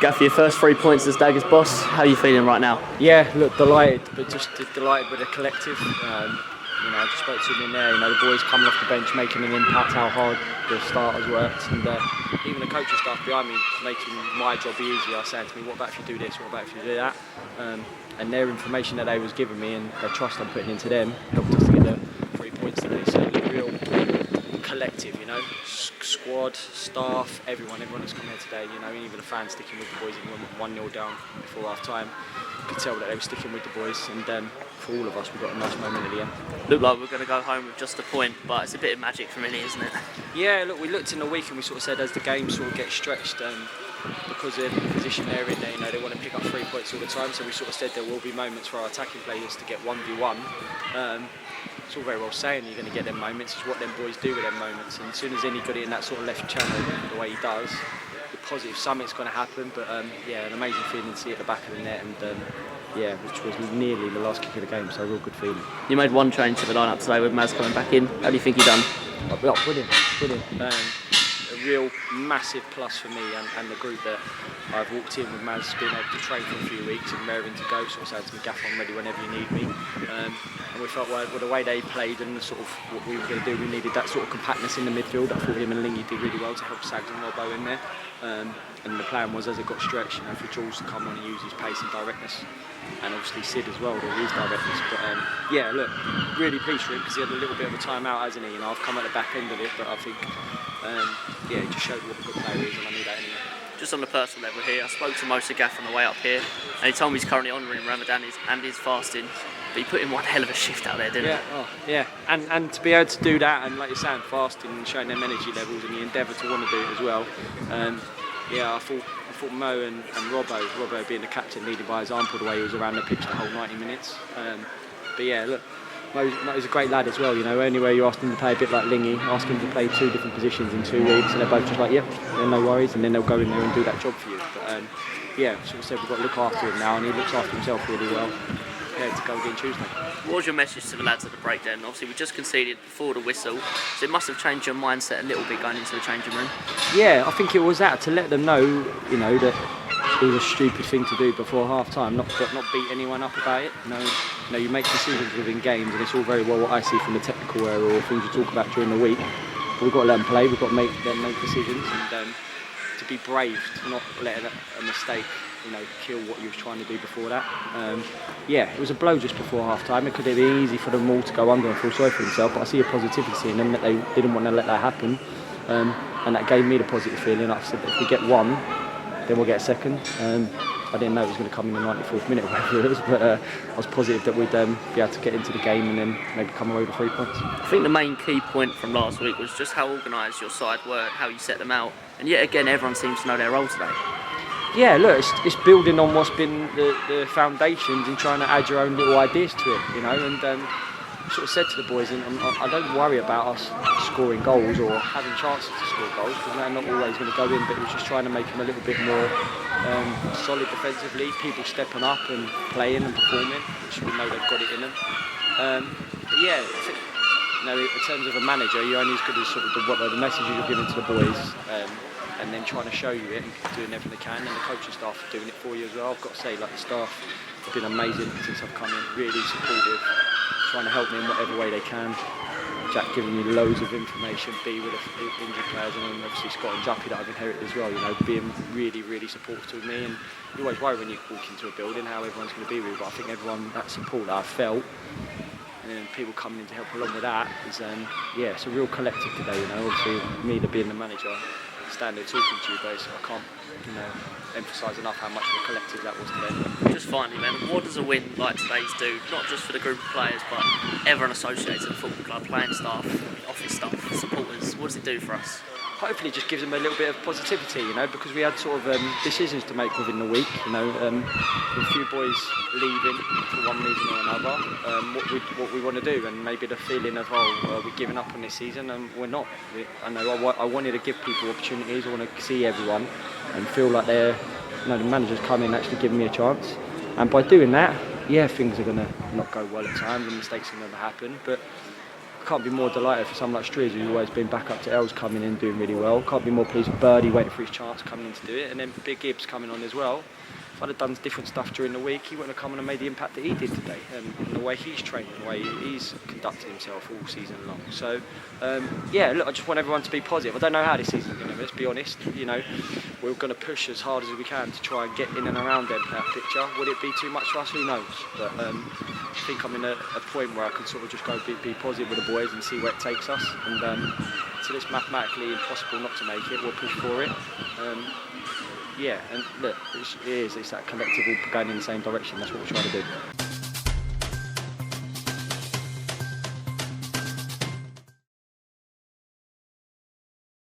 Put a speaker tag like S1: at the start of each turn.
S1: Gaff, your first 3 points as Daggers boss. How are you feeling right now?
S2: Yeah, look, delighted, but just delighted with the collective. You know, I just spoke to them in there. You know, the boys coming off the bench, making an impact. How hard the starters worked, and even the coaching staff behind me, making my job easier. Saying to me, "What about if you do this? What about if you do that?" And their information that they was giving me and the trust I'm putting into them helped us to get the 3 points today. So the real collective, you know, squad, staff, everyone that's come here today, you know, even the fans sticking with the boys, even when we were 1-0 down before half time, you could tell that they were sticking with the boys, and for all of us we got a nice moment at the end.
S1: Looked like we're going to go home with just a point, but it's a bit of magic from in here, isn't it?
S2: Yeah, look, we looked in the week and we sort of said as the game sort of gets stretched, because of the position they're in there, you know, they want to pick up 3 points all the time, so we sort of said there will be moments for our attacking players to get 1v1. It's all very well saying you're going to get them moments, it's what them boys do with them moments, and as soon as anybody in that sort of left channel, the way he does, you're positive something's going to happen. But yeah, an amazing feeling to see at the back of the net, and yeah, which was nearly the last kick of the game, so a real good feeling.
S1: You made one change to the lineup today with Maz coming back in. How do you think he done?
S2: Oh, brilliant. A real massive plus for me and the group that I've walked in with Maz, being able to train for a few weeks and raring to go, sort of saying to me, "Gaff, I'm ready whenever you need me." And we felt well, with the way they played and the sort of what we were going to do, we needed that sort of compactness in the midfield. I thought him and Lingy did really well to help Sags and Robbo in there. And the plan was, as it got stretched, you know, for Jules to come on and use his pace and directness, and obviously Sid as well, with his directness. But yeah, look, really pleased for him because he had a little bit of a timeout, hasn't he? You know, I've come at the back end of it, but I think yeah, he just showed what a good player he is, and I knew that anyway.
S1: Just on the personal level here, I spoke to Musa Gaff on the way up here, and he told me he's currently honouring Ramadan and his fasting, but he put in one hell of a shift out there, didn't he?
S2: Oh, yeah, and to be able to do that, and like you're saying, fasting and showing them energy levels and the endeavour to want to do it as well. Yeah, I thought Mo and Robbo being the captain, leading by example, the way he was around the pitch the whole 90 minutes. But yeah, look, Mo's a great lad as well, you know. Anywhere you ask him to play a bit like Lingy, ask him to play 2 different positions in 2 weeks, and they're both just like, yeah, no worries, and then they'll go in there and do that job for you. But yeah, sort of said we've got to look after him now, and he looks after himself really well. Prepared to go again Tuesday.
S1: What was your message to the lads at the break then? Obviously we just conceded before the whistle, so it must have changed your mindset a little bit going into the changing room.
S2: Yeah, I think it was that, to let them know, you know, that it was a stupid thing to do before half time, not beat anyone up about it. No, you make decisions within games, and it's all very well what I see from the technical area or things you talk about during the week, but we've got to let them play, we've got to make them make decisions, and to be brave, to not let a mistake, you know, kill what you was trying to do before that. Yeah, it was a blow just before half time. It could have been easy for them all to go under and feel sorry for themselves, but I see a positivity in them that they didn't want to let that happen, and that gave me the positive feeling. I said that if we get one, then we'll get a second. I didn't know it was going to come in the 94th minute or whatever it was, but I was positive that we'd be able to get into the game and then maybe come away with 3 points.
S1: I think the main key point from last week was just how organised your side were, how you set them out, and yet again everyone seems to know their role today.
S2: Yeah, look, it's building on what's been the foundations and trying to add your own little ideas to it, you know, and sort of said to the boys, and I don't worry about us scoring goals or having chances to score goals, because they're not always going to go in, but it was just trying to make them a little bit more solid defensively, people stepping up and playing and performing, which we know they've got it in them. But yeah, I think, you know, in terms of a manager, you're only as good as sort of the messages you're giving to the boys, and then trying to show you it and doing everything they can, and the coaching staff are doing it for you as well. I've got to say, like, the staff have been amazing since I've come in, really supportive, trying to help me in whatever way they can. Jack giving me loads of information, B with the injured players, and then obviously Scott and Juppy that I've inherited as well, you know, being really, really supportive to me. And you always worry when you walk into a building how everyone's going to be with you, but I think everyone, that support that I felt, and then people coming in to help along with that, is, yeah, it's a real collective today, you know. Obviously, me being the manager, stand there talking to you, but I can't, you know, emphasise enough how much of a collective that was today.
S1: Just finally, man, what does a win like today's do, not just for the group of players, but everyone associated to the football club, playing staff, office staff, supporters? What does it do for us?
S2: Hopefully it just gives them a little bit of positivity, you know, because we had sort of decisions to make within the week, you know, a few boys leaving for one reason or another, what we want to do, and maybe the feeling of, we're giving up on this season, and we're not. I know I wanted to give people opportunities, I want to see everyone and feel like they're, you know, the manager's come in actually giving me a chance, and by doing that, yeah, things are going to not go well at times and mistakes are going to happen, but I can't be more delighted for someone like Strevens, who's always been back up to Els, coming in and doing really well. Can't be more pleased with Birdie waiting for his chance coming in to do it, and then Big Gibbs coming on as well. If I'd have done different stuff during the week, he wouldn't have come on and made the impact that he did today, and the way he's trained, the way he's conducted himself all season long. So, yeah, look, I just want everyone to be positive. I don't know how this season's going to be, let's be honest. You know, we're going to push as hard as we can to try and get in and around that picture. Would it be too much for us? Who knows? But I think I'm in a point where I can sort of just go be positive with the boys and see where it takes us. And until it's mathematically impossible not to make it, we'll push for it. Yeah, and look, it's that collective all going in the same direction. That's what we're trying to do.